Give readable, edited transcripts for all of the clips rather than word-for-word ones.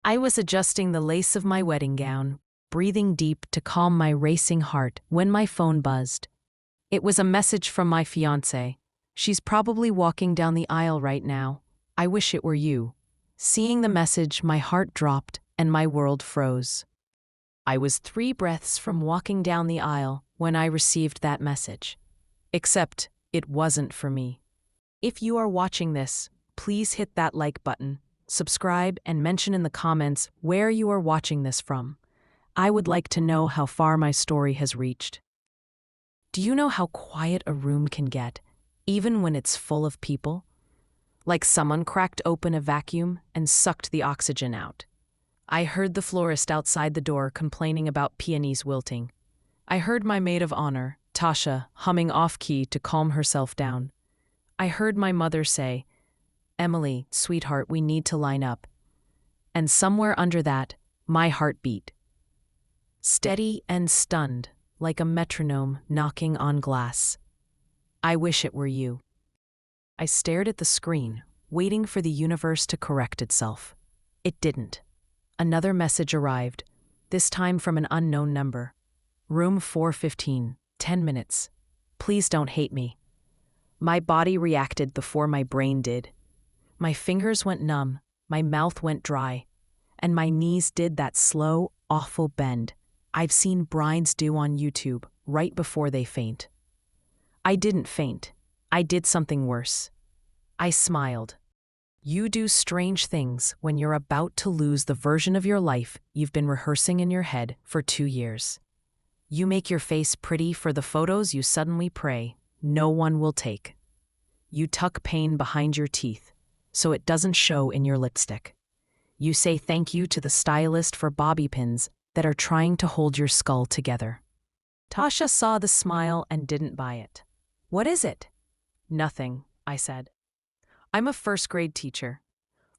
I was adjusting the lace of my wedding gown, breathing deep to calm my racing heart when my phone buzzed. It was a message from my fiance. She's probably walking down the aisle right now. I wish it were you. Seeing the message, my heart dropped and my world froze. I was 3 breaths from walking down the aisle when I received that message. Except it wasn't for me. If you are watching this, please hit that like button, subscribe, and mention in the comments where you are watching this from. I would like to know how far my story has reached. Do you know how quiet a room can get, even when it's full of people? Like someone cracked open a vacuum and sucked the oxygen out. I heard the florist outside the door complaining about peonies wilting. I heard my maid of honor, Tasha, humming off-key to calm herself down. I heard my mother say, "Emily, sweetheart, we need to line up." And somewhere under that, my heart beat. Steady and stunned, like a metronome knocking on glass. I wish it were you. I stared at the screen, waiting for the universe to correct itself. It didn't. Another message arrived, this time from an unknown number. Room 415, 10 minutes. Please don't hate me. My body reacted before my brain did. My fingers went numb, my mouth went dry, and my knees did that slow, awful bend I've seen brides do on YouTube right before they faint. I didn't faint. I did something worse. I smiled. You do strange things when you're about to lose the version of your life you've been rehearsing in your head for 2 years. You make your face pretty for the photos you suddenly pray no one will take. You tuck pain behind your teeth so it doesn't show in your lipstick. You say thank you to the stylist for bobby pins that are trying to hold your skull together. Tasha saw the smile and didn't buy it. "What is it?" "Nothing," I said. "I'm a first-grade teacher.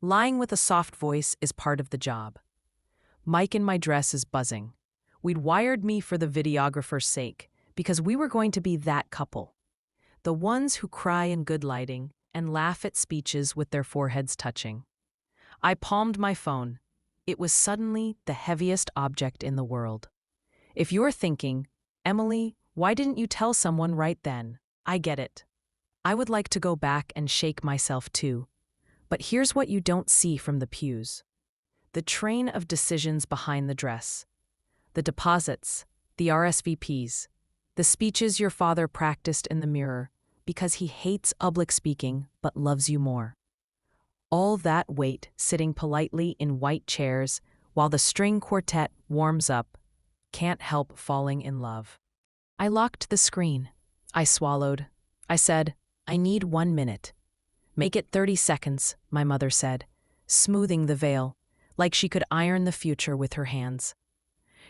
Lying with a soft voice is part of the job." Mike in my dress is buzzing. We'd wired me for the videographer's sake because we were going to be that couple. The ones who cry in good lighting and laugh at speeches with their foreheads touching. I palmed my phone. It was suddenly the heaviest object in the world. If you're thinking, "Emily, why didn't you tell someone right then?" I get it. I would like to go back and shake myself too. But here's what you don't see from the pews. The train of decisions behind the dress. The deposits, the RSVPs, the speeches your father practiced in the mirror because he hates public speaking but loves you more. All that weight sitting politely in white chairs while the string quartet warms up, can't help falling in love. I locked the screen. I swallowed. I said, "I need 1 minute." "Make it 30 seconds, my mother said, smoothing the veil, like she could iron the future with her hands.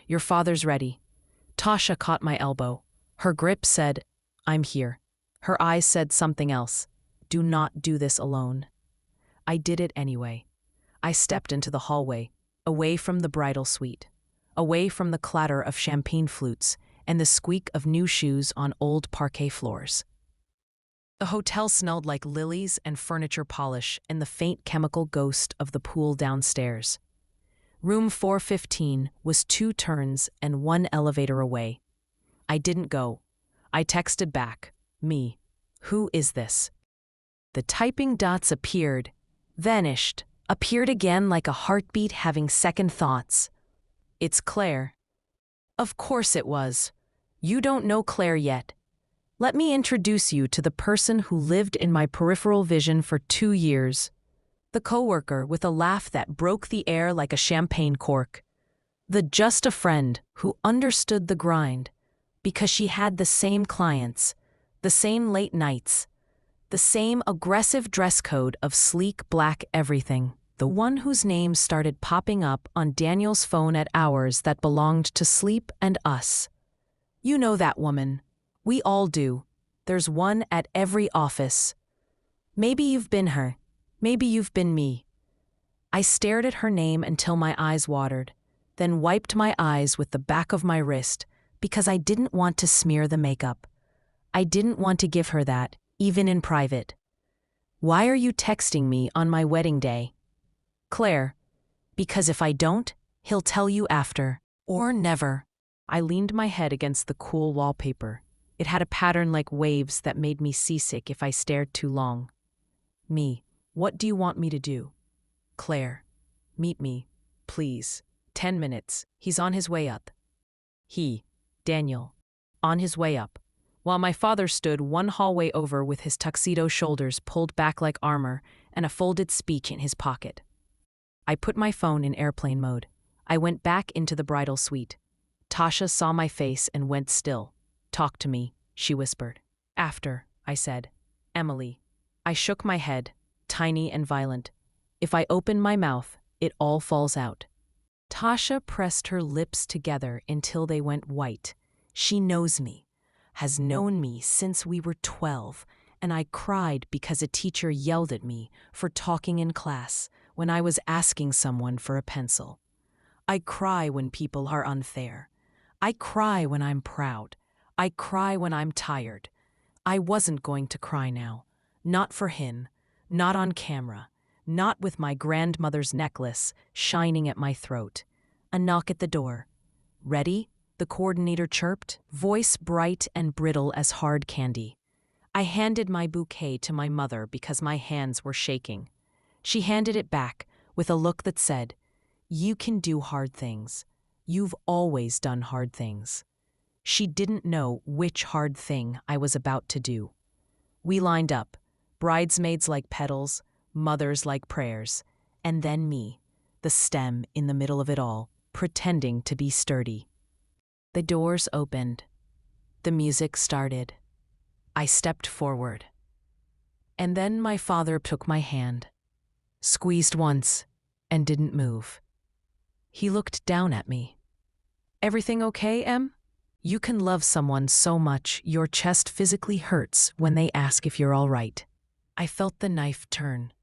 "Your father's ready." Tasha caught my elbow. Her grip said, "I'm here." Her eyes said something else. "Do not do this alone." I did it anyway. I stepped into the hallway, away from the bridal suite, away from the clatter of champagne flutes and the squeak of new shoes on old parquet floors. The hotel smelled like lilies and furniture polish and the faint chemical ghost of the pool downstairs. Room 415 was 2 turns and 1 elevator away. I didn't go. I texted back, "Me. Who is this?" The typing dots appeared, vanished, appeared again like a heartbeat having second thoughts. "It's Claire." Of course it was. "You don't know Claire yet. Let me introduce you to the person who lived in my peripheral vision for 2 years. The coworker with a laugh that broke the air like a champagne cork. The just a friend who understood the grind because she had the same clients, the same late nights, the same aggressive dress code of sleek black everything. The one whose name started popping up on Daniel's phone at hours that belonged to sleep and us. You know that woman. We all do. There's one at every office. Maybe you've been her. Maybe you've been me. I stared at her name until my eyes watered, then wiped my eyes with the back of my wrist because I didn't want to smear the makeup. I didn't want to give her that, even in private. "Why are you texting me on my wedding day?" "Claire, Because if I don't, he'll tell you after. Or never. I leaned my head against the cool wallpaper. It had a pattern like waves that made me seasick if I stared too long. Me, what do you want me to do? Claire, meet me, please. 10 minutes. He's on his way up. He, Daniel, on his way up. While my father stood one hallway over with his tuxedo shoulders pulled back like armor and a folded speech in his pocket. I put my phone in airplane mode. I went back into the bridal suite. Tasha saw my face and went still. Talk to me, she whispered. After, I said. Emily. I shook my head, tiny and violent. If I open my mouth, it all falls out. Tasha pressed her lips together until they went white. She knows me, has known me since we were 12, and I cried because a teacher yelled at me for talking in class when I was asking someone for a pencil. I cry when people are unfair. I cry when I'm proud. I cry when I'm tired. I wasn't going to cry now. Not for him. Not on camera. Not with my grandmother's necklace shining at my throat. A knock at the door. Ready? The coordinator chirped, voice bright and brittle as hard candy. I handed my bouquet to my mother because my hands were shaking. She handed it back with a look that said, "You can do hard things. You've always done hard things." She didn't know which hard thing I was about to do. We lined up, bridesmaids like petals, mothers like prayers, and then me, the stem in the middle of it all, pretending to be sturdy. The doors opened. The music started. I stepped forward. And then my father took my hand, squeezed once, and didn't move. He looked down at me. Everything okay, Em? You can love someone so much your chest physically hurts when they ask if you're all right. I felt the knife turn.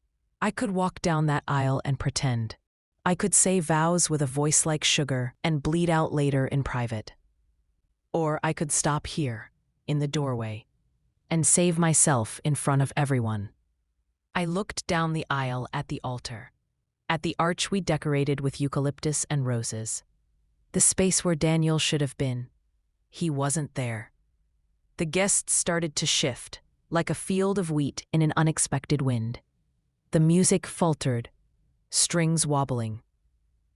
I could walk down that aisle and pretend. I could say vows with a voice like sugar and bleed out later in private. Or I could stop here, in the doorway, and save myself in front of everyone. I looked down the aisle at the altar, at the arch we decorated with eucalyptus and roses. The space where Daniel should have been. He wasn't there. The guests started to shift, like a field of wheat in an unexpected wind. The music faltered, strings wobbling.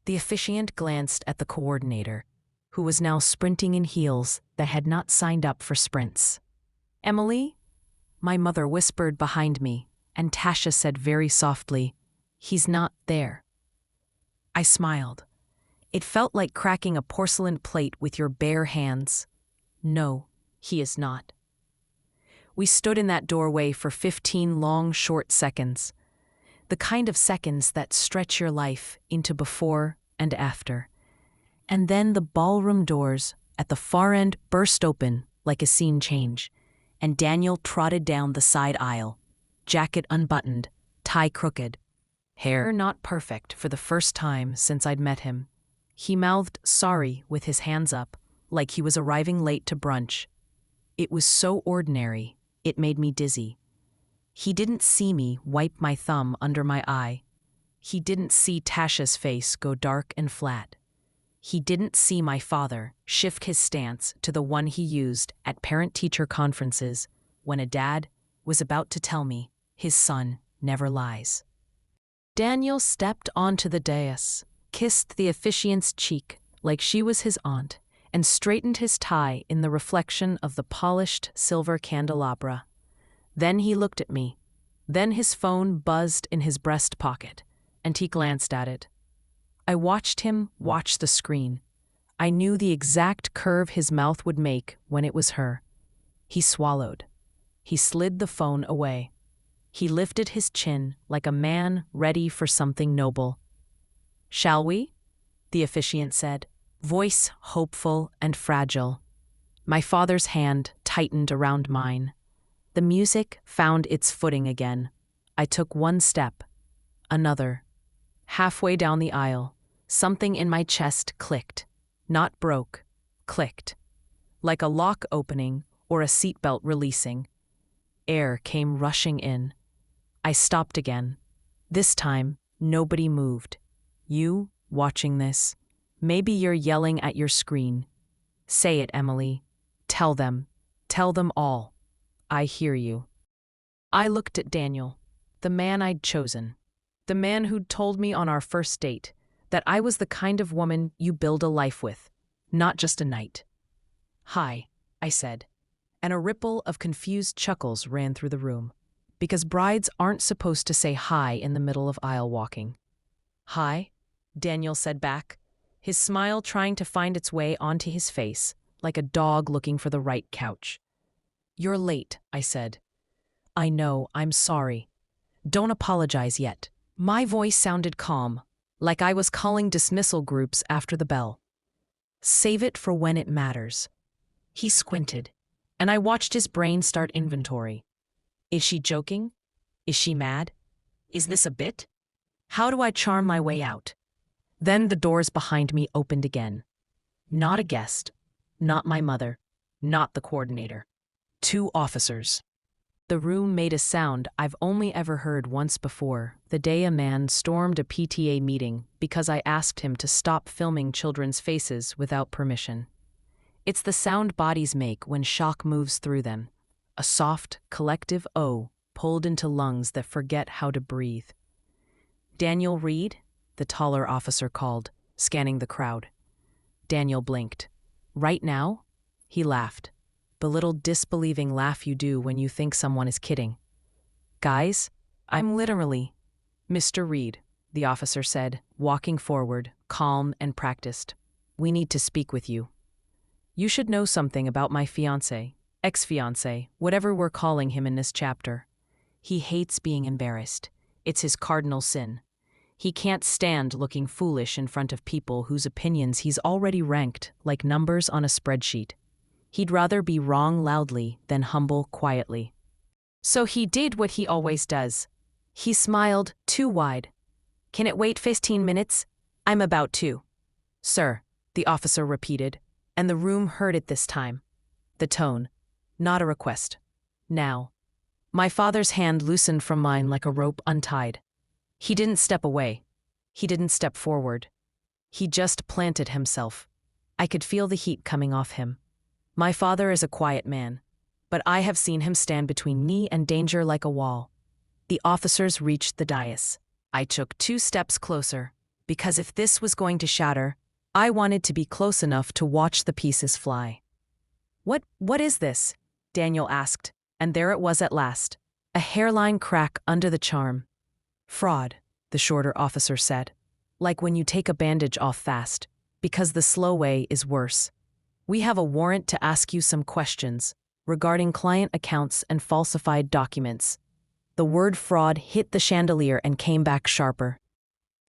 The officiant glanced at the coordinator, who was now sprinting in heels that had not signed up for sprints. Emily? My mother whispered behind me, and Tasha said very softly, "He's not there." I smiled. It felt like cracking a porcelain plate with your bare hands. No, he is not. We stood in that doorway for 15 long, short seconds. The kind of seconds that stretch your life into before and after. And then the ballroom doors at the far end burst open like a scene change, and Daniel trotted down the side aisle, jacket unbuttoned, tie crooked, hair not perfect for the first time since I'd met him. He mouthed sorry with his hands up, like he was arriving late to brunch. It was so ordinary, it made me dizzy. He didn't see me wipe my thumb under my eye. He didn't see Tasha's face go dark and flat. He didn't see my father shift his stance to the one he used at parent-teacher conferences when a dad was about to tell me his son never lies. Daniel stepped onto the dais, kissed the officiant's cheek like she was his aunt, and straightened his tie in the reflection of the polished silver candelabra. Then he looked at me. Then his phone buzzed in his breast pocket, and he glanced at it. I watched him watch the screen. I knew the exact curve his mouth would make when it was her. He swallowed. He slid the phone away. He lifted his chin like a man ready for something noble. "Shall we?" the officiant said, voice hopeful and fragile. My father's hand tightened around mine. The music found its footing again. I took one step, another. Halfway down the aisle, something in my chest clicked. Not broke, clicked. Like a lock opening or a seatbelt releasing. Air came rushing in. I stopped again. This time, nobody moved. You, watching this, maybe you're yelling at your screen. Say it, Emily. Tell them. Tell them all. I hear you. I looked at Daniel, the man I'd chosen. The man who'd told me on our first date that I was the kind of woman you build a life with, not just a night. Hi, I said, and a ripple of confused chuckles ran through the room, because brides aren't supposed to say hi in the middle of aisle walking. Hi, Daniel said back, his smile trying to find its way onto his face, like a dog looking for the right couch. You're late, I said. I know, I'm sorry. Don't apologize yet. My voice sounded calm, like I was calling dismissal groups after the bell. Save it for when it matters. He squinted, and I watched his brain start inventory. Is she joking? Is she mad? Is this a bit? How do I charm my way out? Then the doors behind me opened again. Not a guest, not my mother, not the coordinator. 2 officers. The room made a sound I've only ever heard once before, the day a man stormed a PTA meeting because I asked him to stop filming children's faces without permission. It's the sound bodies make when shock moves through them, a soft, collective O pulled into lungs that forget how to breathe. Daniel Reed, the taller officer called, scanning the crowd. Daniel blinked. Right now? He laughed. The little disbelieving laugh you do when you think someone is kidding. Guys, I'm literally Mr. Reed, the officer said, walking forward, calm and practiced. We need to speak with you. You should know something about my fiancé, ex-fiancé, whatever we're calling him in this chapter. He hates being embarrassed. It's his cardinal sin. He can't stand looking foolish in front of people whose opinions he's already ranked like numbers on a spreadsheet. He'd rather be wrong loudly than humble quietly. So he did what he always does. He smiled too wide. Can it wait 15 minutes? I'm about to. Sir, the officer repeated, and the room heard it this time. The tone, not a request. Now. My father's hand loosened from mine like a rope untied. He didn't step away. He didn't step forward. He just planted himself. I could feel the heat coming off him. My father is a quiet man, but I have seen him stand between me and danger like a wall. The officers reached the dais. I took 2 steps closer, because if this was going to shatter, I wanted to be close enough to watch the pieces fly. What is this? Daniel asked, and there it was at last, a hairline crack under the charm. Fraud, the shorter officer said, like when you take a bandage off fast, because the slow way is worse. We have a warrant to ask you some questions regarding client accounts and falsified documents. The word fraud hit the chandelier and came back sharper.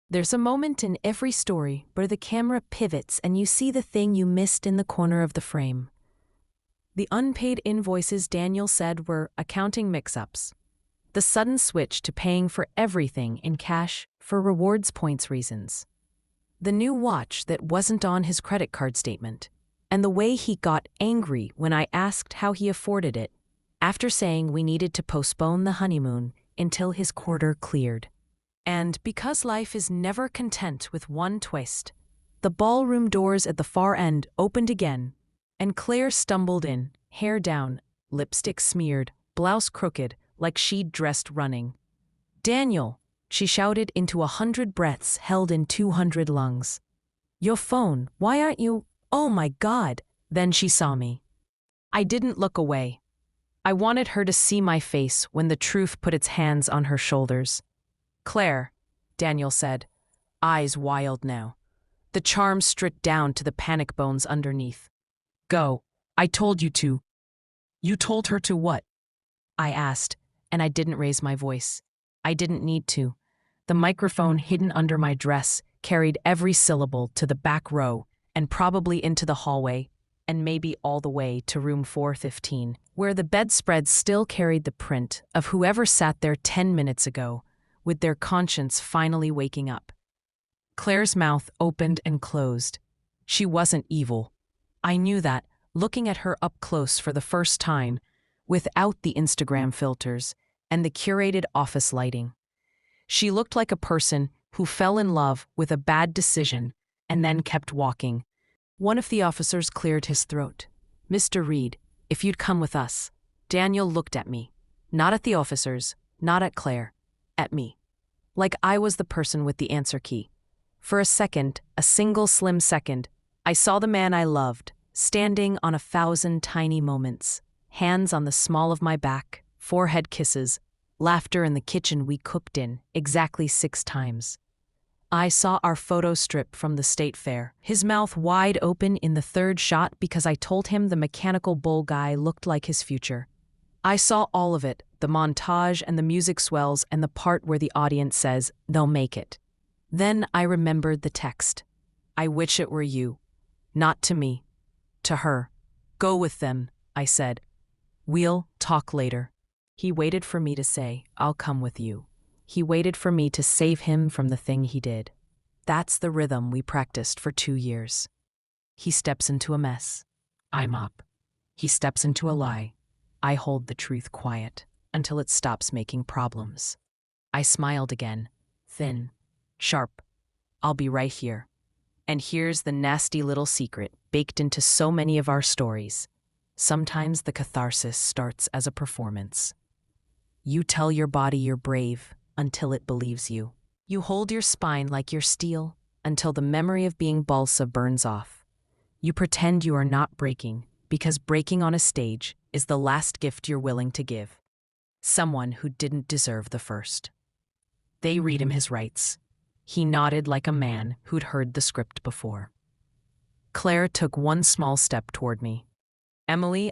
There's a moment in every story where the camera pivots and you see the thing you missed in the corner of the frame. The unpaid invoices Daniel said were accounting mix-ups. The sudden switch to paying for everything in cash for rewards points reasons. The new watch that wasn't on his credit card statement. And the way he got angry when I asked how he afforded it, after saying we needed to postpone the honeymoon until his quarter cleared. And because life is never content with one twist, the ballroom doors at the far end opened again, and Claire stumbled in, hair down, lipstick smeared, blouse crooked, like she'd dressed running. Daniel, she shouted into 100 breaths held in 200 lungs. Your phone, why aren't you? Oh my God, then she saw me. I didn't look away. I wanted her to see my face when the truth put its hands on her shoulders. Claire, Daniel said, eyes wild now. The charm stripped down to the panic bones underneath. Go, I told you to. You told her to what? I asked, and I didn't raise my voice. I didn't need to. The microphone hidden under my dress carried every syllable to the back row, and probably into the hallway, and maybe all the way to room 415, where the bedspread still carried the print of whoever sat there 10 minutes ago, with their conscience finally waking up. Claire's mouth opened and closed. She wasn't evil. I knew that, looking at her up close for the first time, without the Instagram filters and the curated office lighting. She looked like a person who fell in love with a bad decision and then kept walking. One of the officers cleared his throat. "Mr. Reed, if you'd come with us." Daniel looked at me. Not at the officers, not at Claire. At me. Like I was the person with the answer key. For a second, a single slim second, I saw the man I loved, standing on 1,000 tiny moments. Hands on the small of my back, forehead kisses, laughter in the kitchen we cooked in exactly 6 times. I saw our photo strip from the state fair, his mouth wide open in the 3rd shot because I told him the mechanical bull guy looked like his future. I saw all of it, the montage and the music swells and the part where the audience says, "They'll make it." Then I remembered the text. "I wish it were you." Not to me. To her. "Go with them," I said. "We'll talk later." He waited for me to say, "I'll come with you." He waited for me to save him from the thing he did. That's the rhythm we practiced for 2 years. He steps into a mess. I'm up. He steps into a lie. I hold the truth quiet until it stops making problems. I smiled again. Thin. Sharp. "I'll be right here." And here's the nasty little secret baked into so many of our stories. Sometimes the catharsis starts as a performance. You tell your body you're brave until it believes you. You hold your spine like you're steel until the memory of being balsa burns off. You pretend you are not breaking because breaking on a stage is the last gift you're willing to give. Someone who didn't deserve the first. They read him his rights. He nodded like a man who'd heard the script before. Claire took one small step toward me. "Emily,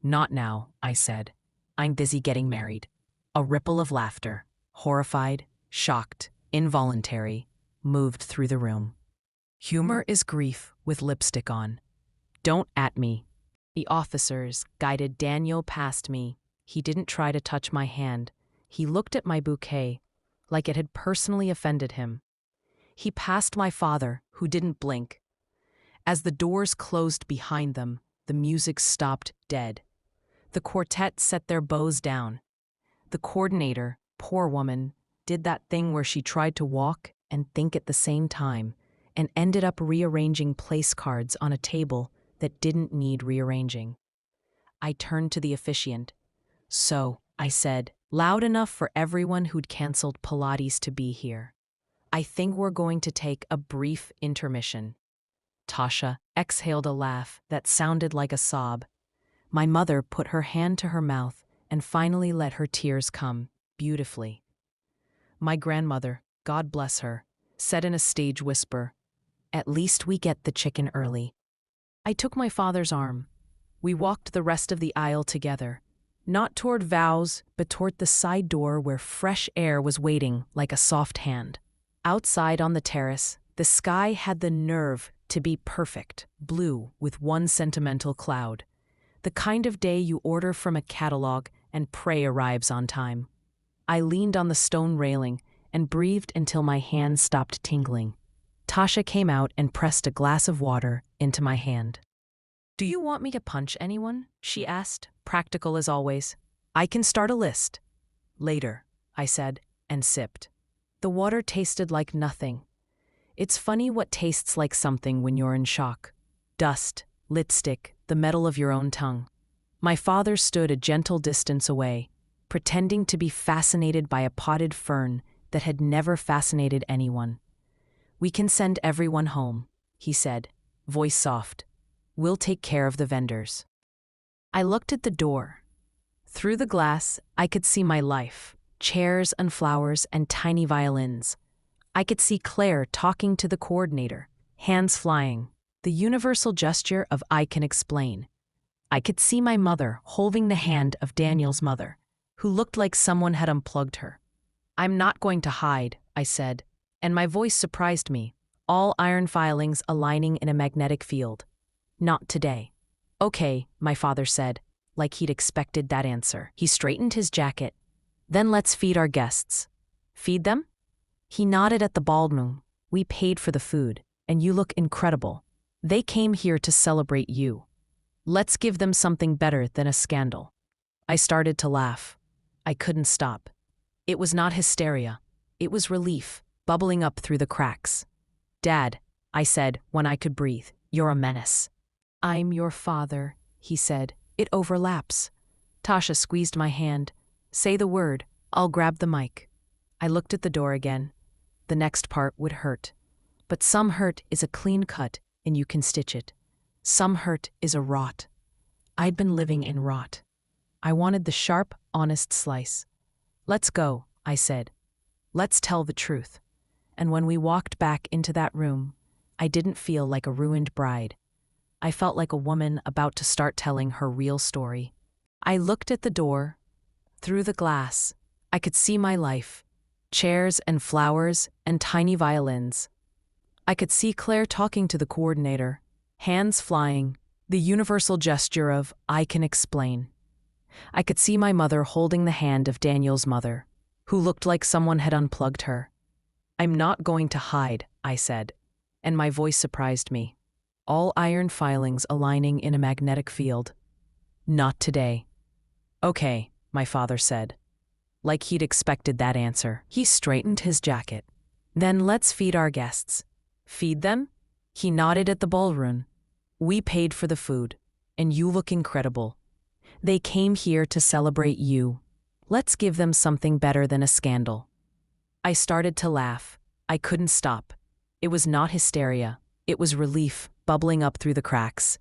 Not now," I said. "I'm busy getting married." A ripple of laughter, horrified, shocked, involuntary, moved through the room. Humor is grief with lipstick on. "Don't at me." The officers guided Daniel past me. He didn't try to touch my hand. He looked at my bouquet like it had personally offended him. He passed my father, who didn't blink. As the doors closed behind them, the music stopped dead. The quartet set their bows down. The coordinator, poor woman, did that thing where she tried to walk and think at the same time and ended up rearranging place cards on a table that didn't need rearranging. I turned to the officiant. "So," I said, loud enough for everyone who'd canceled Pilates to be here, "I think we're going to take a brief intermission." Tasha exhaled a laugh that sounded like a sob. My mother put her hand to her mouth and finally let her tears come, beautifully. My grandmother, God bless her, said in a stage whisper, "At least we get the chicken early." I took my father's arm. We walked the rest of the aisle together, not toward vows, but toward the side door where fresh air was waiting like a soft hand. Outside on the terrace, the sky had the nerve to be perfect, blue with one sentimental cloud. The kind of day you order from a catalog and pray arrives on time. I leaned on the stone railing and breathed until my hands stopped tingling. Tasha came out and pressed a glass of water into my hand. "Do you want me to punch anyone?" she asked, practical as always. "I can start a list." "Later," I said, and sipped. The water tasted like nothing. It's funny what tastes like something when you're in shock. Dust, lipstick, the metal of your own tongue. My father stood a gentle distance away, pretending to be fascinated by a potted fern that had never fascinated anyone. "We can send everyone home," he said, voice soft. "We'll take care of the vendors." I looked at the door. Through the glass, I could see my life, chairs and flowers and tiny violins. I could see Claire talking to the coordinator, hands flying, the universal gesture of "I can explain." I could see my mother holding the hand of Daniel's mother, who looked like someone had unplugged her. "I'm not going to hide," I said, and my voice surprised me, all iron filings aligning in a magnetic field. "Not today." "Okay," my father said, like he'd expected that answer. He straightened his jacket. "Then let's feed our guests." "Feed them?" He nodded at the ballroom. "We paid for the food, and you look incredible. They came here to celebrate you. Let's give them something better than a scandal." I started to laugh. I couldn't stop. It was not hysteria. It was relief. bubbling up through the cracks. "Dad," I said when I could breathe, "you're a menace." "I'm your father," he said. "It overlaps." Tasha squeezed my hand. "Say the word, I'll grab the mic." I looked at the door again. The next part would hurt. But some hurt is a clean cut and you can stitch it. Some hurt is a rot. I'd been living in rot. I wanted the sharp, honest slice. "Let's go," I said. "Let's tell the truth." And when we walked back into that room, I didn't feel like a ruined bride. I felt like a woman about to start telling her real story. I looked at the door. Through the glass, I could see my life. Chairs and flowers and tiny violins. I could see Claire talking to the coordinator, hands flying, the universal gesture of "I can explain." I could see my mother holding the hand of Daniel's mother, who looked like someone had unplugged her. "I'm not going to hide," I said, and my voice surprised me. All iron filings aligning in a magnetic field. "Not today." "Okay," my father said. Like he'd expected that answer. He straightened his jacket. "Then let's feed our guests." "Feed them?" He nodded at the ballroom. "We paid for the food, and you look incredible. They came here to celebrate you. Let's give them something better than a scandal." I started to laugh. I couldn't stop. It was not hysteria. It was relief bubbling up through the cracks.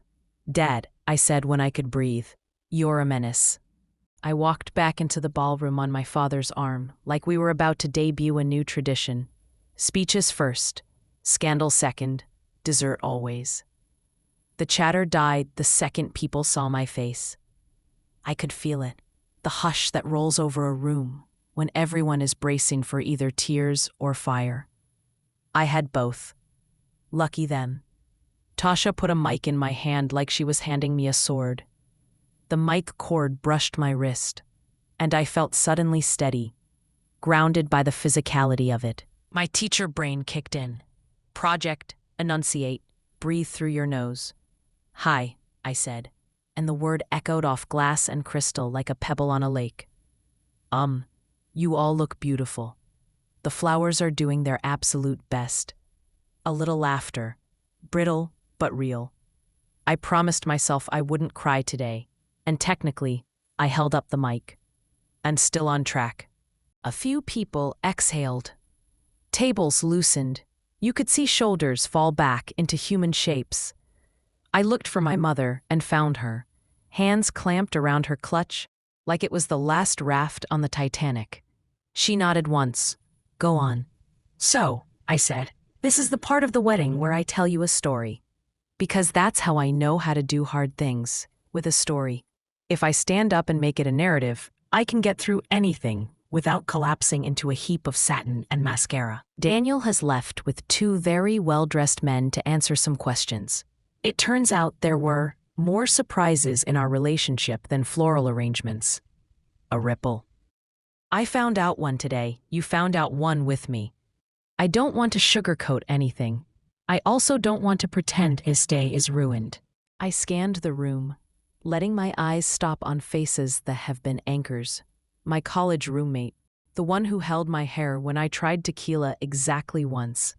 "Dad," I said when I could breathe, "you're a menace." I walked back into the ballroom on my father's arm, like we were about to debut a new tradition. Speeches first, scandal second, dessert always. The chatter died the second people saw my face. I could feel it, the hush that rolls over a room when everyone is bracing for either tears or fire. I had both. Lucky them. Tasha put a mic in my hand like she was handing me a sword. The mic cord brushed my wrist, and I felt suddenly steady, grounded by the physicality of it. My teacher brain kicked in. Project, enunciate, breathe through your nose. "Hi," I said, and the word echoed off glass and crystal like a pebble on a lake. You all look beautiful. The flowers are doing their absolute best." A little laughter, brittle but real. I promised myself I wouldn't cry today, and technically, I held up the mic. And still on track. A few people exhaled. Tables loosened. You could see shoulders fall back into human shapes. I looked for my mother and found her, hands clamped around her clutch, like it was the last raft on the Titanic. She nodded once. "Go on." "So," I said, "this is the part of the wedding where I tell you a story. Because that's how I know how to do hard things, with a story. If I stand up and make it a narrative, I can get through anything without collapsing into a heap of satin and mascara." Daniel has left with two very well-dressed men to answer some questions. It turns out there were more surprises in our relationship than floral arrangements. A ripple. "I found out one today. You found out one with me. I don't want to sugarcoat anything. I also don't want to pretend his day is ruined." I scanned the room, letting my eyes stop on faces that have been anchors. My college roommate, the one who held my hair when I tried tequila exactly once.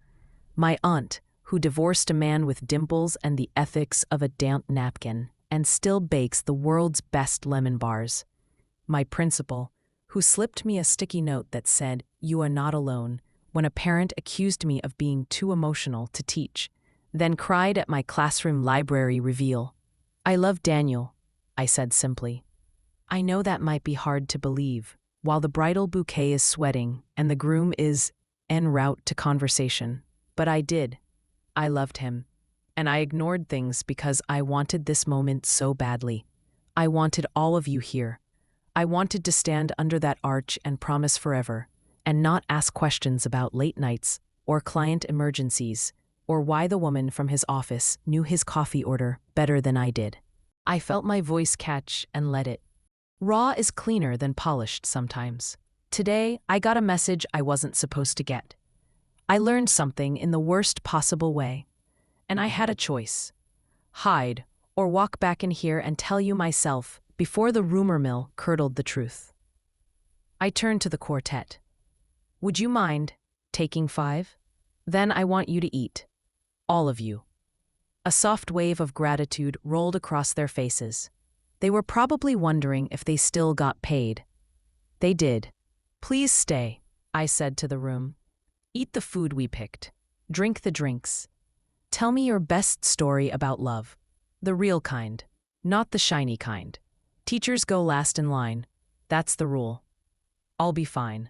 My aunt, who divorced a man with dimples and the ethics of a damp napkin, and still bakes the world's best lemon bars. My principal, who slipped me a sticky note that said, "You are not alone," when a parent accused me of being too emotional to teach, then cried at my classroom library reveal. "I love Daniel," I said simply. I know that might be hard to believe, while the bridal bouquet is sweating and the groom is en route to conversation. But I did. I loved him. And I ignored things because I wanted this moment so badly. I wanted all of you here. I wanted to stand under that arch and promise forever, and not ask questions about late nights, or client emergencies, or why the woman from his office knew his coffee order better than I did. I felt my voice catch and let it. Raw is cleaner than polished sometimes. Today, I got a message I wasn't supposed to get. I learned something in the worst possible way. And I had a choice. Hide, or walk back in here and tell you myself before the rumor mill curdled the truth. I turned to the quartet. "Would you mind?" Taking 5? Then I want you to eat. All of you. A soft wave of gratitude rolled across their faces. They were probably wondering if they still got paid. They did. Please stay, I said to the room. Eat the food we picked. Drink the drinks. Tell me your best story about love. The real kind, not the shiny kind. Teachers go last in line. That's the rule. I'll be fine.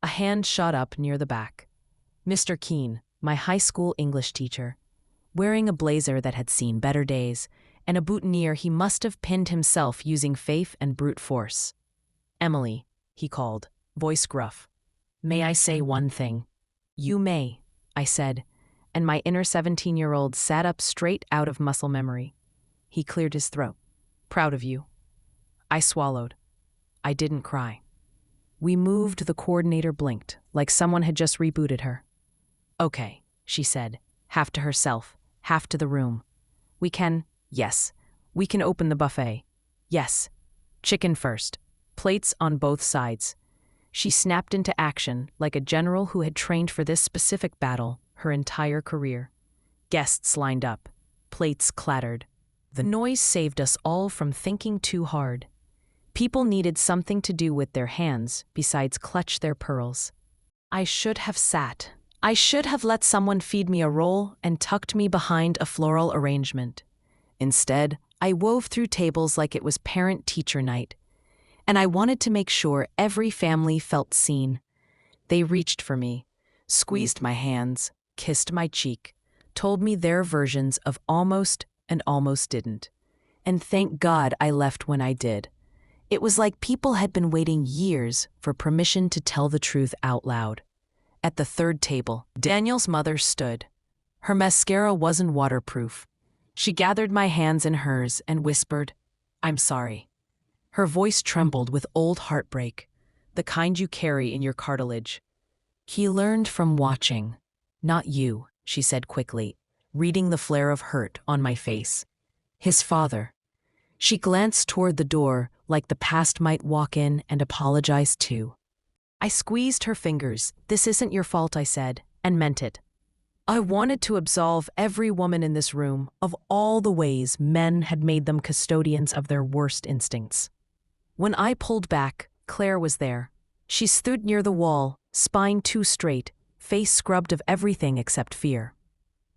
A hand shot up near the back. Mr. Keene, my high school English teacher, wearing a blazer that had seen better days, and a boutonniere he must have pinned himself using faith and brute force. Emily, he called, voice gruff. May I say one thing? You may, I said, and my inner 17-year-old sat up straight out of muscle memory. He cleared his throat. Proud of you. I swallowed. I didn't cry. We moved, the coordinator blinked, like someone had just rebooted her. Okay, she said, half to herself, half to the room. We can open the buffet. Yes. Chicken first. Plates on both sides. She snapped into action like a general who had trained for this specific battle her entire career. Guests lined up. Plates clattered. The noise saved us all from thinking too hard. People needed something to do with their hands besides clutch their pearls. I should have sat. I should have let someone feed me a roll and tucked me behind a floral arrangement. Instead, I wove through tables like it was parent-teacher night. And I wanted to make sure every family felt seen. They reached for me, squeezed my hands, kissed my cheek, told me their versions of almost and almost didn't. And thank God I left when I did. It was like people had been waiting years for permission to tell the truth out loud. At the third table, Daniel's mother stood. Her mascara wasn't waterproof. She gathered my hands in hers and whispered, I'm sorry. Her voice trembled with old heartbreak, the kind you carry in your cartilage. He learned from watching. Not you, she said quickly, reading the flare of hurt on my face. His father. She glanced toward the door like the past might walk in and apologize too. I squeezed her fingers. This isn't your fault, I said, and meant it. I wanted to absolve every woman in this room of all the ways men had made them custodians of their worst instincts. When I pulled back, Claire was there. She stood near the wall, spine too straight, face scrubbed of everything except fear.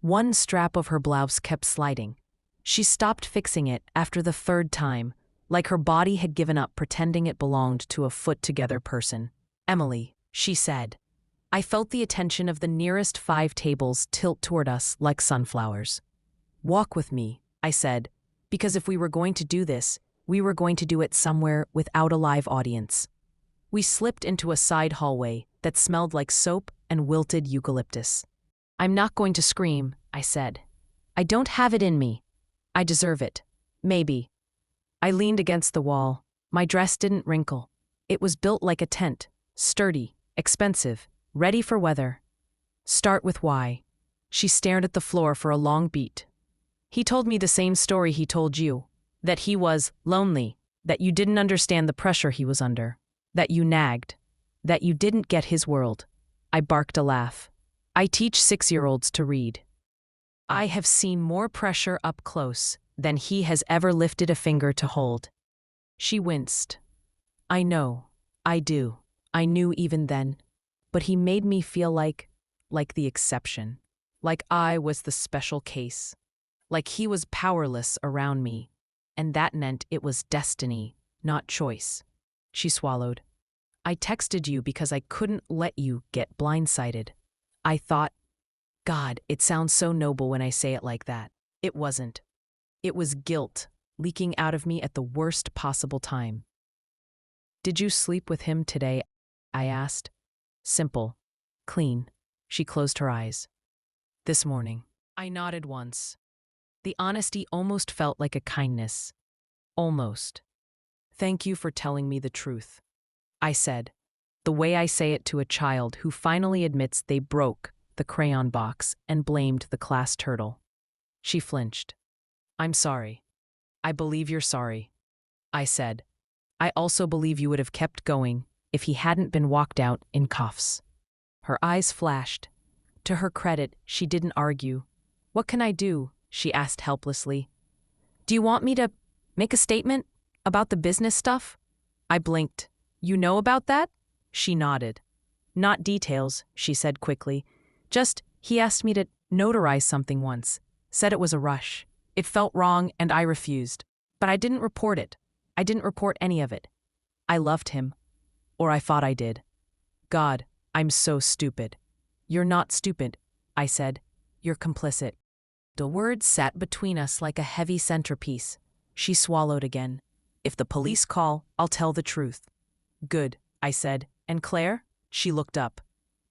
One strap of her blouse kept sliding. She stopped fixing it after the third time, like her body had given up pretending it belonged to a put-together person. Emily, she said. I felt the attention of the nearest 5 tables tilt toward us like sunflowers. Walk with me, I said, because if we were going to do this, we were going to do it somewhere without a live audience. We slipped into a side hallway that smelled like soap and wilted eucalyptus. I'm not going to scream, I said. I don't have it in me. I deserve it. Maybe. I leaned against the wall. My dress didn't wrinkle. It was built like a tent, sturdy, expensive, ready for weather. Start with why. She stared at the floor for a long beat. He told me the same story he told you, that he was lonely, that you didn't understand the pressure he was under, that you nagged, that you didn't get his world. I barked a laugh. I teach 6-year-olds to read. I have seen more pressure up close than he has ever lifted a finger to hold. She winced. I know. I do. I knew even then. But he made me feel like the exception. Like I was the special case. Like he was powerless around me. And that meant it was destiny, not choice. She swallowed. I texted you because I couldn't let you get blindsided. I thought, God, it sounds so noble when I say it like that. It wasn't. It was guilt leaking out of me at the worst possible time. Did you sleep with him today? I asked. Simple. Clean. She closed her eyes. This morning. I nodded once. The honesty almost felt like a kindness. Almost. Thank you for telling me the truth. I said, the way I say it to a child who finally admits they broke the crayon box and blamed the class turtle. She flinched. I'm sorry. I believe you're sorry. I said. I also believe you would have kept going if he hadn't been walked out in cuffs. Her eyes flashed. To her credit, she didn't argue. "What can I do?" she asked helplessly. "Do you want me to make a statement about the business stuff?" I blinked. "You know about that?" She nodded. "Not details," she said quickly. "Just, he asked me to notarize something once. Said it was a rush. It felt wrong and I refused. But I didn't report it. I didn't report any of it. I loved him. Or I thought I did. God, I'm so stupid." "You're not stupid," I said. "You're complicit." The words sat between us like a heavy centerpiece. She swallowed again. "If the police call, I'll tell the truth." "Good," I said. "And Claire?" She looked up.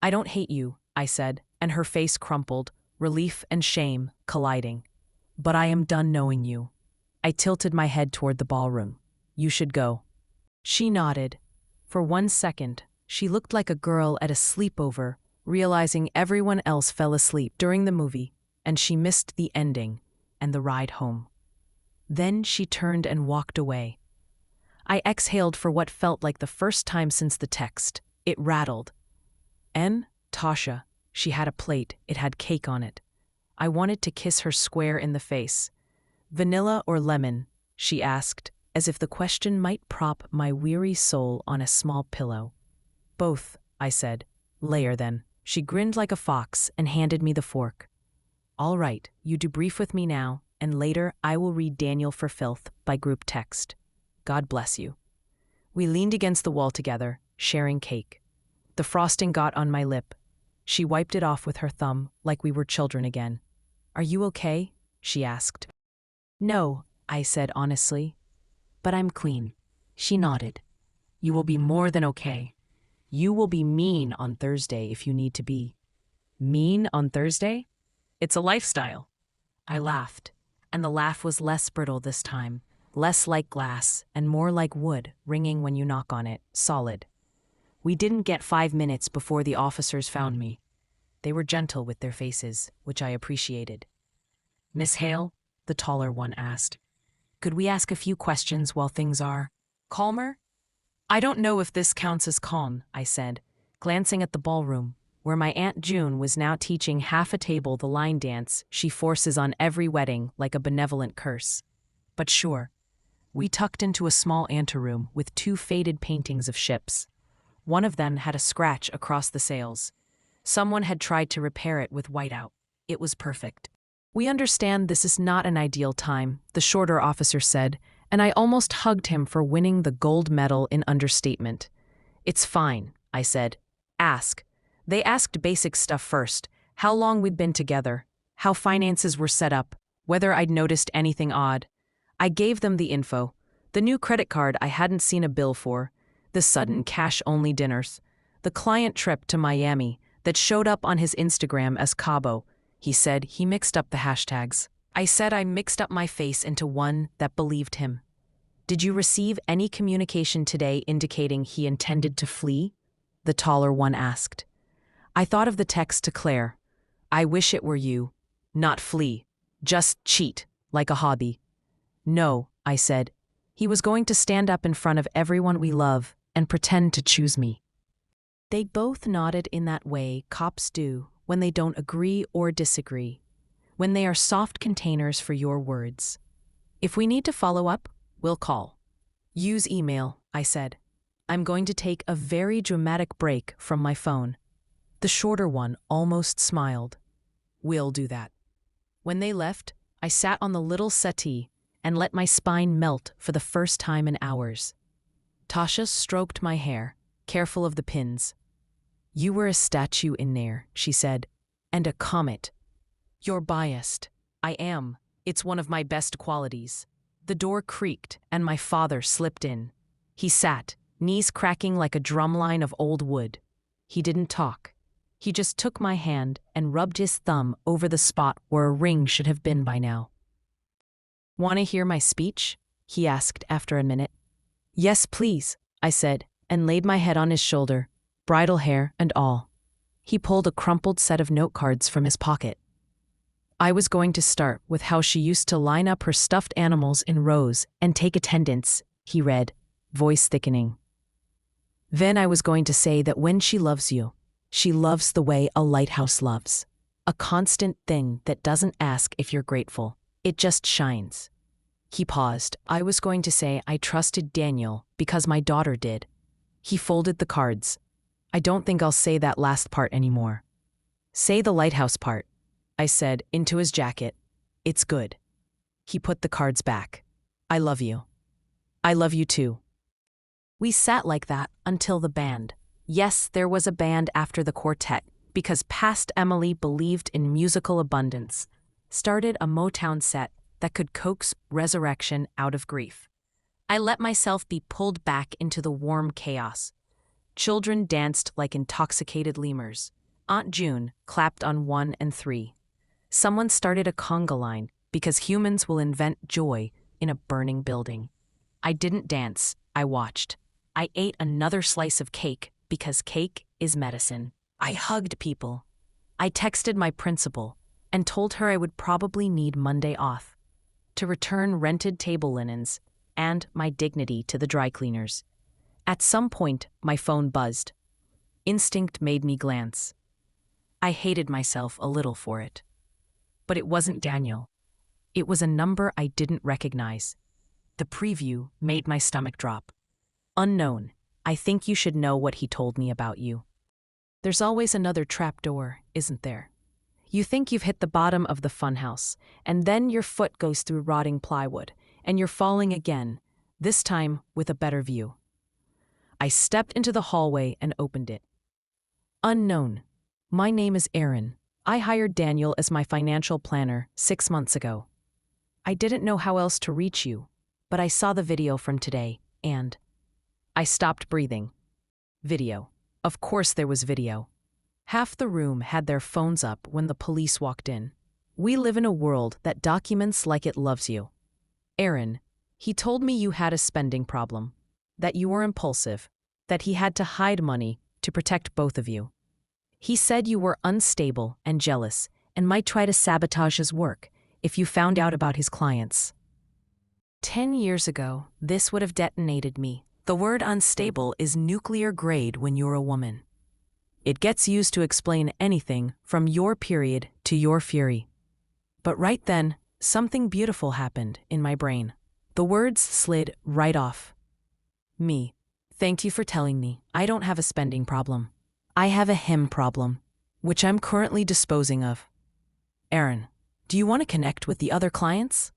"I don't hate you," I said, and her face crumpled, relief and shame colliding. "But I am done knowing you." I tilted my head toward the ballroom. "You should go." She nodded. For 1 second, she looked like a girl at a sleepover, realizing everyone else fell asleep during the movie, and she missed the ending and the ride home. Then she turned and walked away. I exhaled for what felt like the first time since the text. It rattled. Tasha. She had a plate. It had cake on it. I wanted to kiss her square in the face. "Vanilla or lemon?" she asked, as if the question might prop my weary soul on a small pillow. "Both," I said. "Layer then." She grinned like a fox and handed me the fork. "All right, you debrief with me now, and later I will read Daniel for Filth by group text. God bless you." We leaned against the wall together, sharing cake. The frosting got on my lip. She wiped it off with her thumb, like we were children again. "Are you okay?" she asked. "No," I said honestly. "But I'm clean." She nodded. "You will be more than okay. You will be mean on Thursday if you need to be." "Mean on Thursday? It's a lifestyle." I laughed, and the laugh was less brittle this time, less like glass and more like wood ringing when you knock on it, solid. We didn't get 5 minutes before the officers found me. They were gentle with their faces, which I appreciated. "Miss Hale?" the taller one asked. "Could we ask a few questions while things are calmer?" "I don't know if this counts as calm," I said, glancing at the ballroom, where my Aunt June was now teaching half a table the line dance she forces on every wedding like a benevolent curse. "But sure." We tucked into a small anteroom with 2 faded paintings of ships. One of them had a scratch across the sails. Someone had tried to repair it with whiteout. It was perfect. "We understand this is not an ideal time," the shorter officer said, and I almost hugged him for winning the gold medal in understatement. "It's fine," I said. "Ask." They asked basic stuff first: how long we'd been together, how finances were set up, whether I'd noticed anything odd. I gave them the info: the new credit card I hadn't seen a bill for, the sudden cash-only dinners, the client trip to Miami that showed up on his Instagram as Cabo. He said he mixed up the hashtags. I said I mixed up my face into one that believed him. "Did you receive any communication today indicating he intended to flee?" the taller one asked. I thought of the text to Claire. "I wish it were you. Not flee. Just cheat, like a hobby." "No," I said. "He was going to stand up in front of everyone we love and pretend to choose me." They both nodded in that way cops do when they don't agree or disagree, when they are soft containers for your words. "If we need to follow up, we'll call." "Use email," I said. "I'm going to take a very dramatic break from my phone." The shorter one almost smiled. "We'll do that." When they left, I sat on the little settee and let my spine melt for the first time in hours. Tasha stroked my hair, careful of the pins. "You were a statue in there," she said, "and a comet." "You're biased." "I am. It's one of my best qualities." The door creaked, and my father slipped in. He sat, knees cracking like a drumline of old wood. He didn't talk. He just took my hand and rubbed his thumb over the spot where a ring should have been by now. "Want to hear my speech?" he asked after a minute. "Yes, please," I said, and laid my head on his shoulder, bridal hair and all. He pulled a crumpled set of note cards from his pocket. I was going to start with how she used to line up her stuffed animals in rows and take attendance, he read, voice thickening. Then I was going to say that when she loves you, She loves the way a lighthouse loves. A constant thing that doesn't ask if you're grateful. It just shines. He paused. I was going to say I trusted Daniel because my daughter did. He folded the cards. I don't think I'll say that last part anymore. Say the lighthouse part, I said into his jacket. It's good. He put the cards back. I love you. I love you too. We sat like that until the band. Yes, there was a band after the quartet, because past Emily believed in musical abundance, started a Motown set that could coax resurrection out of grief. I let myself be pulled back into the warm chaos. Children danced like intoxicated lemurs. Aunt June clapped on 1 and 3. Someone started a conga line because humans will invent joy in a burning building. I didn't dance, I watched. I ate another slice of cake because cake is medicine. I hugged people. I texted my principal and told her I would probably need Monday off to return rented table linens and my dignity to the dry cleaners. At some point, my phone buzzed. Instinct made me glance. I hated myself a little for it. But it wasn't Daniel. It was a number I didn't recognize. The preview made my stomach drop. Unknown, I think you should know what he told me about you. There's always another trapdoor, isn't there? You think you've hit the bottom of the funhouse, and then your foot goes through rotting plywood, and you're falling again, this time with a better view. I stepped into the hallway and opened it. Unknown. My name is Aaron. I hired Daniel as my financial planner 6 months ago. I didn't know how else to reach you, but I saw the video from today, and I stopped breathing. Video. Of course there was video. Half the room had their phones up when the police walked in. We live in a world that documents like it loves you. Aaron, he told me you had a spending problem, that you were impulsive, that he had to hide money to protect both of you. He said you were unstable and jealous and might try to sabotage his work if you found out about his clients. 10 years ago, this would have detonated me. The word unstable is nuclear grade when you're a woman. It gets used to explain anything from your period to your fury. But right then, something beautiful happened in my brain. The words slid right off. Me. Thank you for telling me. I don't have a spending problem. I have a him problem, which I'm currently disposing of. Aaron, do you want to connect with the other clients?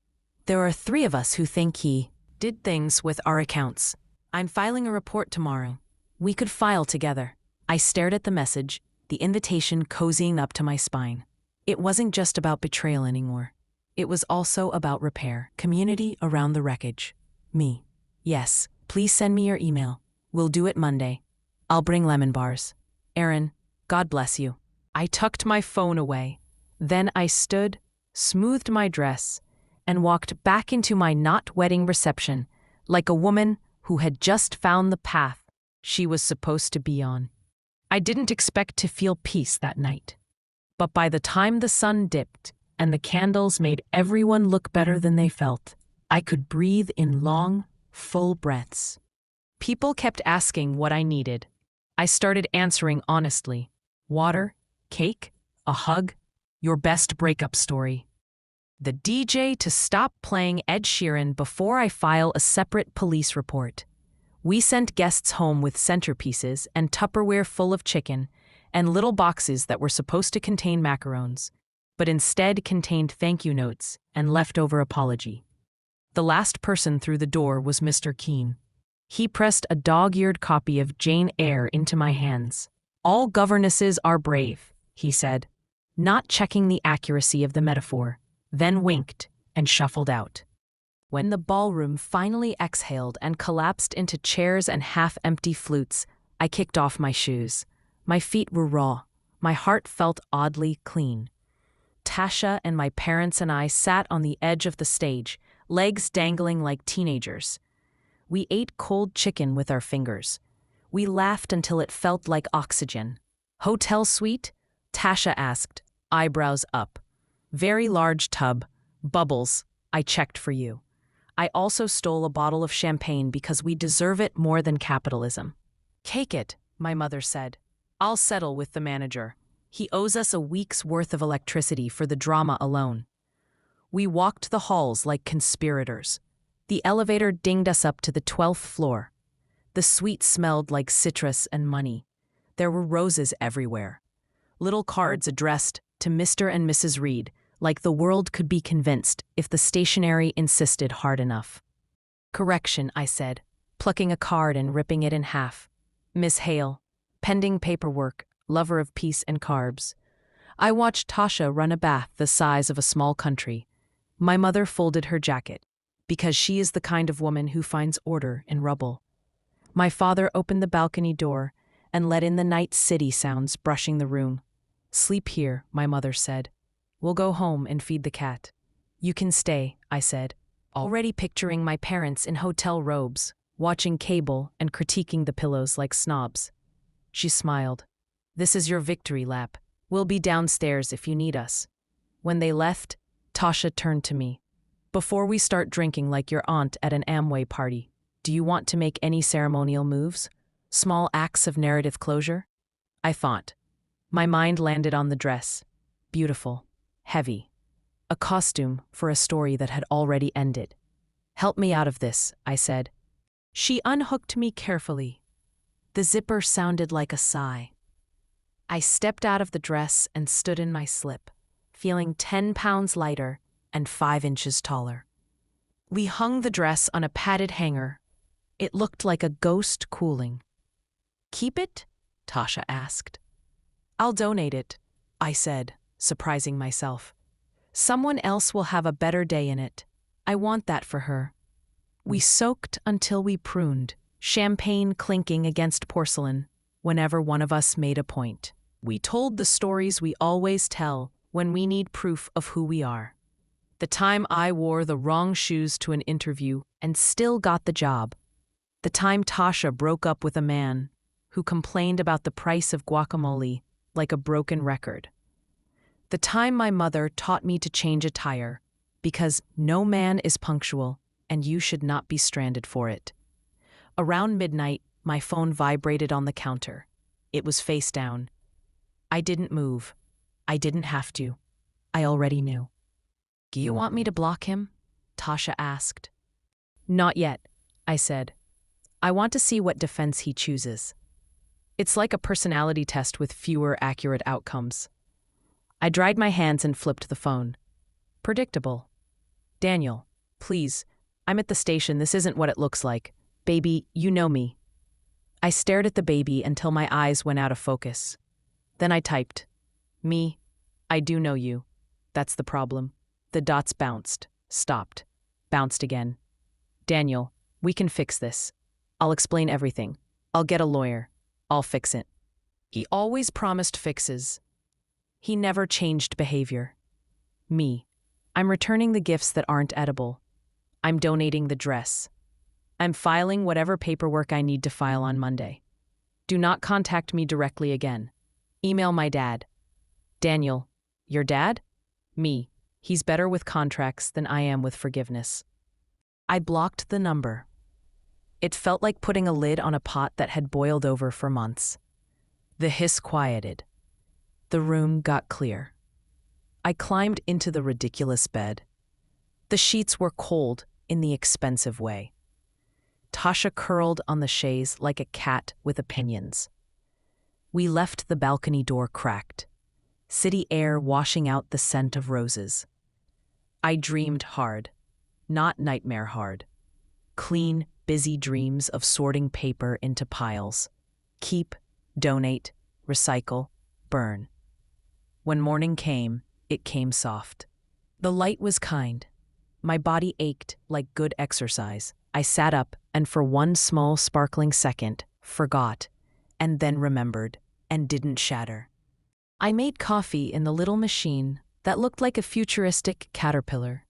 There are 3 of us who think he did things with our accounts. I'm filing a report tomorrow. We could file together. I stared at the message, the invitation cozying up to my spine. It wasn't just about betrayal anymore. It was also about repair, community around the wreckage. Me. Yes, please send me your email. We'll do it Monday. I'll bring lemon bars. Aaron, God bless you. I tucked my phone away. Then I stood, smoothed my dress, and walked back into my not-wedding reception like a woman who had just found the path she was supposed to be on. I didn't expect to feel peace that night. But by the time the sun dipped and the candles made everyone look better than they felt, I could breathe in long, full breaths. People kept asking what I needed. I started answering honestly. Water, cake, a hug, your best breakup story. The DJ to stop playing Ed Sheeran before I file a separate police report. We sent guests home with centerpieces and Tupperware full of chicken and little boxes that were supposed to contain macarons, but instead contained thank you notes and leftover apology. The last person through the door was Mr. Keene. He pressed a dog-eared copy of Jane Eyre into my hands. All governesses are brave, he said, not checking the accuracy of the metaphor, then winked and shuffled out. When the ballroom finally exhaled and collapsed into chairs and half-empty flutes, I kicked off my shoes. My feet were raw. My heart felt oddly clean. Tasha and my parents and I sat on the edge of the stage, legs dangling like teenagers. We ate cold chicken with our fingers. We laughed until it felt like oxygen. Hotel suite? Tasha asked, eyebrows up. Very large tub. Bubbles. I checked for you. I also stole a bottle of champagne because we deserve it more than capitalism. Cake it, my mother said. I'll settle with the manager. He owes us a week's worth of electricity for the drama alone. We walked the halls like conspirators. The elevator dinged us up to the 12th floor. The suite smelled like citrus and money. There were roses everywhere. Little cards addressed to Mr. and Mrs. Reed, like the world could be convinced if the stationery insisted hard enough. Correction, I said, plucking a card and ripping it in half. Miss Hale, pending paperwork, lover of peace and carbs. I watched Tasha run a bath the size of a small country. My mother folded her jacket, because she is the kind of woman who finds order in rubble. My father opened the balcony door and let in the night city sounds brushing the room. Sleep here, my mother said. We'll go home and feed the cat. You can stay, I said, already picturing my parents in hotel robes, watching cable and critiquing the pillows like snobs. She smiled. This is your victory lap. We'll be downstairs if you need us. When they left, Tasha turned to me. Before we start drinking like your aunt at an Amway party, do you want to make any ceremonial moves? Small acts of narrative closure? I thought. My mind landed on the dress. Beautiful. Heavy. A costume for a story that had already ended. Help me out of this, I said. She unhooked me carefully. The zipper sounded like a sigh. I stepped out of the dress and stood in my slip, feeling 10 pounds lighter and 5 inches taller. We hung the dress on a padded hanger. It looked like a ghost cooling. Keep it? Tasha asked. I'll donate it, I said, surprising myself. Someone else will have a better day in it. I want that for her. We soaked until we pruned, champagne clinking against porcelain, whenever one of us made a point. We told the stories we always tell when we need proof of who we are. The time I wore the wrong shoes to an interview and still got the job. The time Tasha broke up with a man who complained about the price of guacamole like a broken record. The time my mother taught me to change a tire because no man is punctual and you should not be stranded for it. Around midnight, my phone vibrated on the counter. It was face down. I didn't move. I didn't have to. I already knew. Do you want me to block him? Tasha asked. Not yet, I said. I want to see what defense he chooses. It's like a personality test with fewer accurate outcomes. I dried my hands and flipped the phone. Predictable. Daniel, please, I'm at the station. This isn't what it looks like. Baby, you know me. I stared at the baby until my eyes went out of focus. Then I typed, me, I do know you. That's the problem. The dots bounced, stopped, bounced again. Daniel, we can fix this. I'll explain everything. I'll get a lawyer. I'll fix it. He always promised fixes. He never changed behavior. Me, I'm returning the gifts that aren't edible. I'm donating the dress. I'm filing whatever paperwork I need to file on Monday. Do not contact me directly again. Email my dad. Daniel, your dad? Me, he's better with contracts than I am with forgiveness. I blocked the number. It felt like putting a lid on a pot that had boiled over for months. The hiss quieted. The room got clear. I climbed into the ridiculous bed. The sheets were cold in the expensive way. Tasha curled on the chaise like a cat with opinions. We left the balcony door cracked, city air washing out the scent of roses. I dreamed hard, not nightmare hard. Clean, busy dreams of sorting paper into piles. Keep, donate, recycle, burn. When morning came, it came soft. The light was kind. My body ached like good exercise. I sat up and for one small sparkling second, forgot, and then remembered, and didn't shatter. I made coffee in the little machine that looked like a futuristic caterpillar.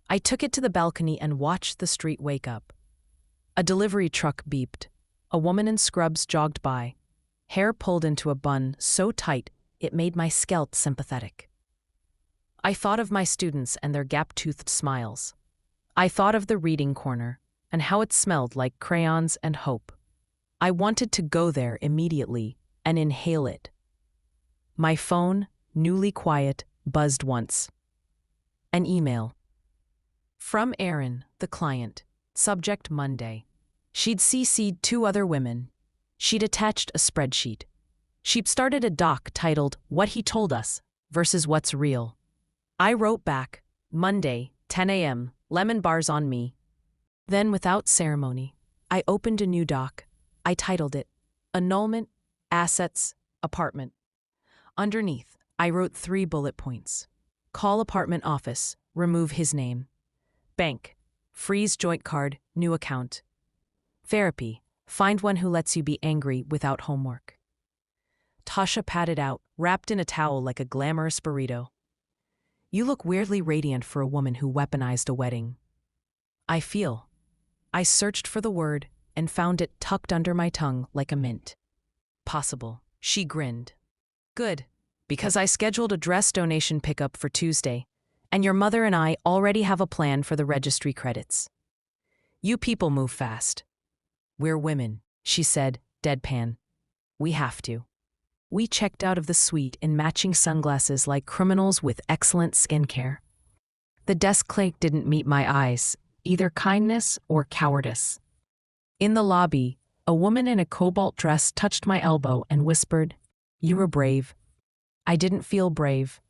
I took it to the balcony and watched the street wake up. A delivery truck beeped. A woman in scrubs jogged by, hair pulled into a bun so tight it made my scalp sympathetic. I thought of my students and their gap-toothed smiles. I thought of the reading corner and how it smelled like crayons and hope. I wanted to go there immediately, and inhale it. My phone, newly quiet, buzzed once. An email. From Erin, the client. Subject Monday. She'd CC'd 2 other women. She'd attached a spreadsheet. She'd started a doc titled What He Told Us versus What's Real. I wrote back, Monday, 10 a.m., lemon bars on me. Then, without ceremony, I opened a new doc. I titled it, Annulment, Assets, Apartment. Underneath, I wrote 3 bullet points. Call apartment office, remove his name. Bank, freeze joint card, new account. Therapy, find one who lets you be angry without homework. Tasha patted out, wrapped in a towel like a glamorous burrito. You look weirdly radiant for a woman who weaponized a wedding. I searched for the word and found it tucked under my tongue like a mint. Possible. She grinned. Good, because I scheduled a dress donation pickup for Tuesday, and your mother and I already have a plan for the registry credits. You people move fast. We're women, she said, deadpan. We have to. We checked out of the suite in matching sunglasses like criminals with excellent skincare. The desk clerk didn't meet my eyes, either kindness or cowardice. In the lobby, a woman in a cobalt dress touched my elbow and whispered, You were brave. I didn't feel brave.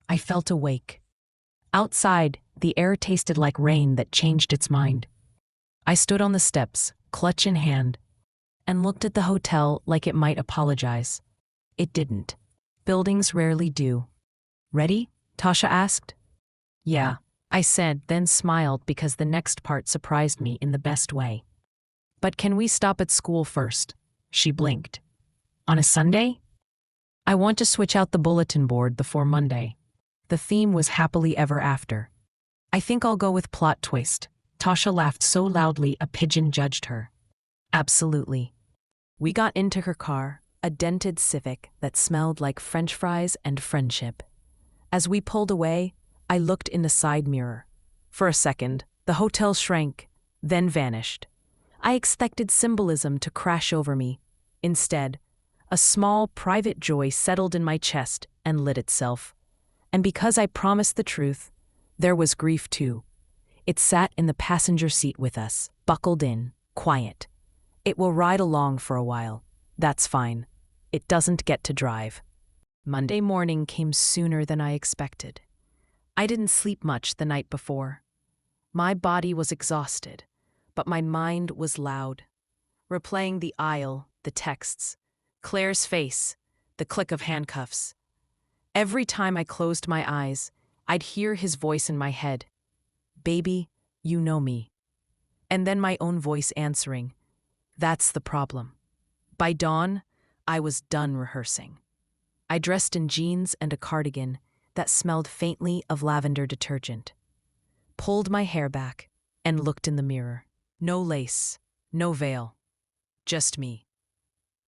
I felt awake. Outside, the air tasted like rain that changed its mind. I stood on the steps, clutch in hand, and looked at the hotel like it might apologize. It didn't. Buildings rarely do. Ready? Tasha asked. Yeah, I said, then smiled because the next part surprised me in the best way. But can we stop at school first? She blinked. On a Sunday? I want to switch out the bulletin board before Monday. The theme was happily ever after. I think I'll go with plot twist. Tasha laughed so loudly a pigeon judged her. Absolutely. We got into her car, a dented Civic that smelled like French fries and friendship. As we pulled away, I looked in the side mirror. For a second, the hotel shrank, then vanished. I expected symbolism to crash over me. Instead, a small, private joy settled in my chest and lit itself. And because I promised the truth, there was grief too. It sat in the passenger seat with us, buckled in, quiet. It will ride along for a while. That's fine. It doesn't get to drive. Monday morning came sooner than I expected. I didn't sleep much the night before. My body was exhausted, but my mind was loud. Replaying the aisle, the texts, Claire's face, the click of handcuffs. Every time I closed my eyes, I'd hear his voice in my head. Baby, you know me. And then my own voice answering. That's the problem. By dawn, I was done rehearsing. I dressed in jeans and a cardigan that smelled faintly of lavender detergent. Pulled my hair back and looked in the mirror. No lace, no veil. Just me.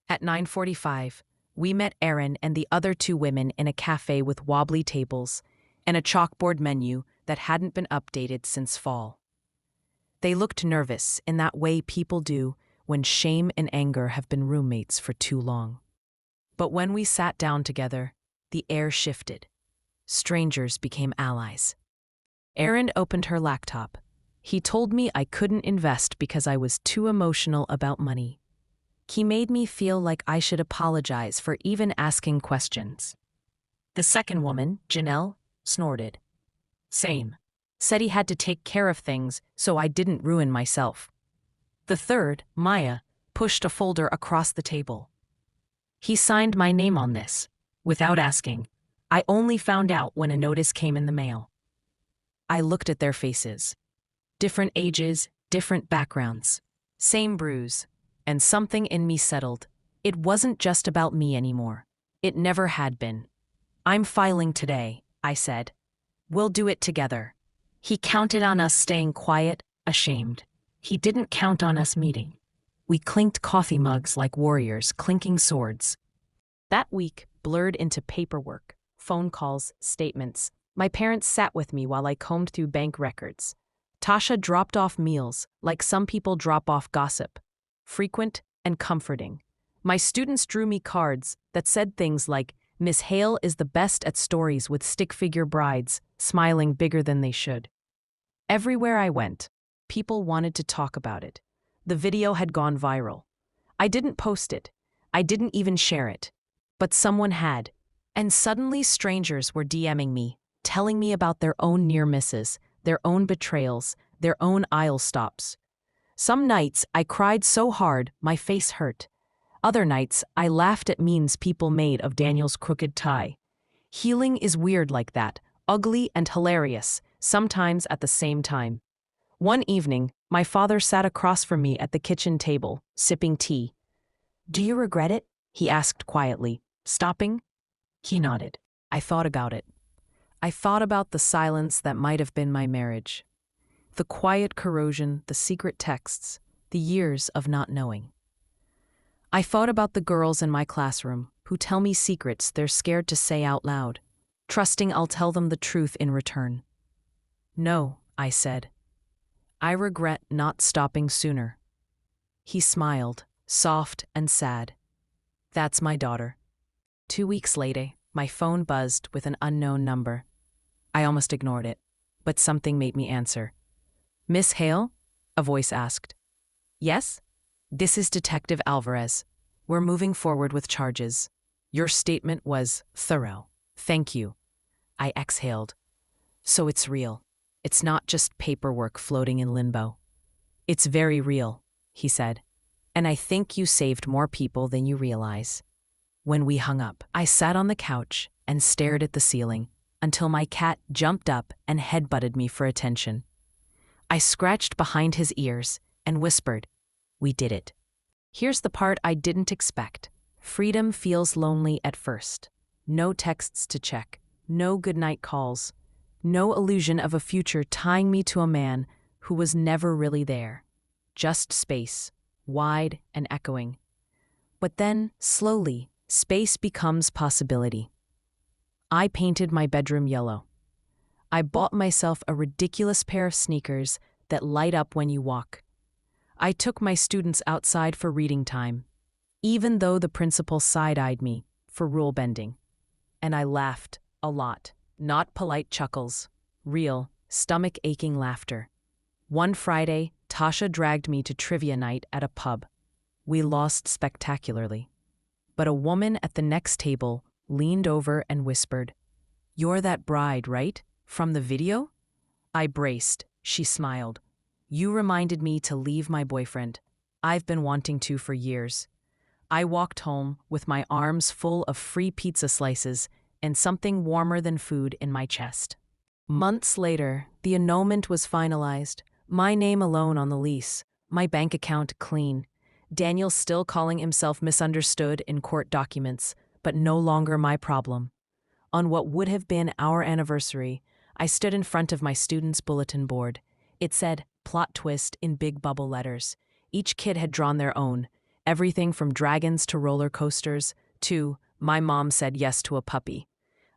At 9:45, we met Erin and the other 2 women in a cafe with wobbly tables and a chalkboard menu that hadn't been updated since fall. They looked nervous in that way people do when shame and anger have been roommates for too long. But when we sat down together, the air shifted. Strangers became allies. Erin opened her laptop. He told me I couldn't invest because I was too emotional about money. He made me feel like I should apologize for even asking questions. The second woman, Janelle, snorted. Same. Said he had to take care of things so I didn't ruin myself. The third, Maya, pushed a folder across the table. He signed my name on this, without asking. I only found out when a notice came in the mail. I looked at their faces. Different ages, different backgrounds. Same bruise. And something in me settled. It wasn't just about me anymore. It never had been. I'm filing today, I said. We'll do it together. He counted on us staying quiet, ashamed. He didn't count on us meeting. We clinked coffee mugs like warriors clinking swords. That week blurred into paperwork, phone calls, statements. My parents sat with me while I combed through bank records. Tasha dropped off meals, like some people drop off gossip. Frequent and comforting. My students drew me cards that said things like, Miss Hale is the best at stories with stick figure brides, smiling bigger than they should. Everywhere I went, people wanted to talk about it. The video had gone viral. I didn't post it. I didn't even share it. But someone had. And suddenly strangers were DMing me, telling me about their own near misses, their own betrayals, their own aisle stops. Some nights I cried so hard my face hurt. Other nights I laughed at memes people made of Daniel's crooked tie. Healing is weird like that, ugly and hilarious, sometimes at the same time. One evening, my father sat across from me at the kitchen table, sipping tea. "Do you regret it?" he asked quietly. "Stopping?" He nodded. I thought about it. I thought about the silence that might have been my marriage. The quiet corrosion, the secret texts, the years of not knowing. I thought about the girls in my classroom who tell me secrets they're scared to say out loud, trusting I'll tell them the truth in return. "No," I said. "I regret not stopping sooner." He smiled, soft and sad. "That's my daughter." 2 weeks later, my phone buzzed with an unknown number. I almost ignored it, but something made me answer. "Miss Hale?" a voice asked. "Yes? This is Detective Alvarez. We're moving forward with charges. Your statement was thorough. Thank you." I exhaled. "So it's real. It's not just paperwork floating in limbo." "It's very real," he said. "And I think you saved more people than you realize." When we hung up, I sat on the couch and stared at the ceiling until my cat jumped up and headbutted me for attention. I scratched behind his ears and whispered, "We did it." Here's the part I didn't expect. Freedom feels lonely at first. No texts to check, no goodnight calls, no illusion of a future tying me to a man who was never really there. Just space, wide and echoing. But then, slowly, space becomes possibility. I painted my bedroom yellow. I bought myself a ridiculous pair of sneakers that light up when you walk. I took my students outside for reading time, even though the principal side-eyed me for rule bending. And I laughed a lot, not polite chuckles, real, stomach-aching laughter. One Friday, Tasha dragged me to trivia night at a pub. We lost spectacularly. But a woman at the next table leaned over and whispered, "You're that bride, right? From the video?" I braced. She smiled. "You reminded me to leave my boyfriend. I've been wanting to for years." I walked home with my arms full of free pizza slices and something warmer than food in my chest. Months later, the annulment was finalized. My name alone on the lease. My bank account clean. Daniel still calling himself misunderstood in court documents, but no longer my problem. On what would have been our anniversary, I stood in front of my students' bulletin board. It said, "Plot twist" in big bubble letters. Each kid had drawn their own, everything from dragons to roller coasters to, "My mom said yes to a puppy."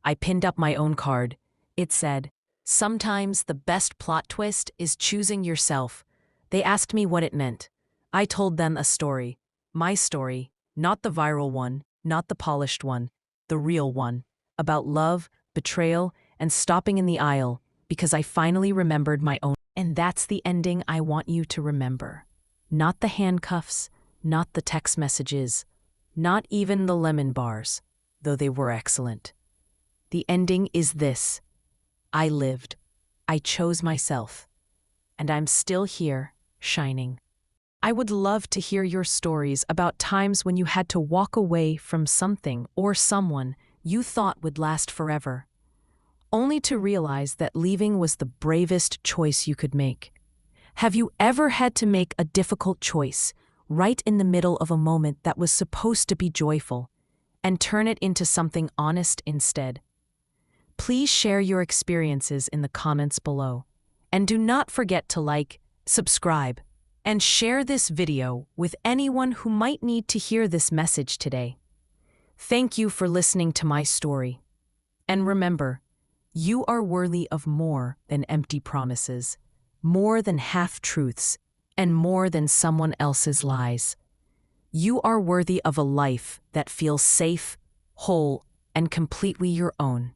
I pinned up my own card. It said, "Sometimes the best plot twist is choosing yourself." They asked me what it meant. I told them a story. My story, not the viral one, not the polished one, the real one, about love, betrayal, and stopping in the aisle because I finally remembered my own. And that's the ending I want you to remember. Not the handcuffs, not the text messages, not even the lemon bars, though they were excellent. The ending is this. I lived. I chose myself. And I'm still here, shining. I would love to hear your stories about times when you had to walk away from something or someone you thought would last forever, only to realize that leaving was the bravest choice you could make. Have you ever had to make a difficult choice right in the middle of a moment that was supposed to be joyful and turn it into something honest instead? Please share your experiences in the comments below. And do not forget to like, subscribe, and share this video with anyone who might need to hear this message today. Thank you for listening to my story. And remember, you are worthy of more than empty promises, more than half-truths, and more than someone else's lies. You are worthy of a life that feels safe, whole, and completely your own.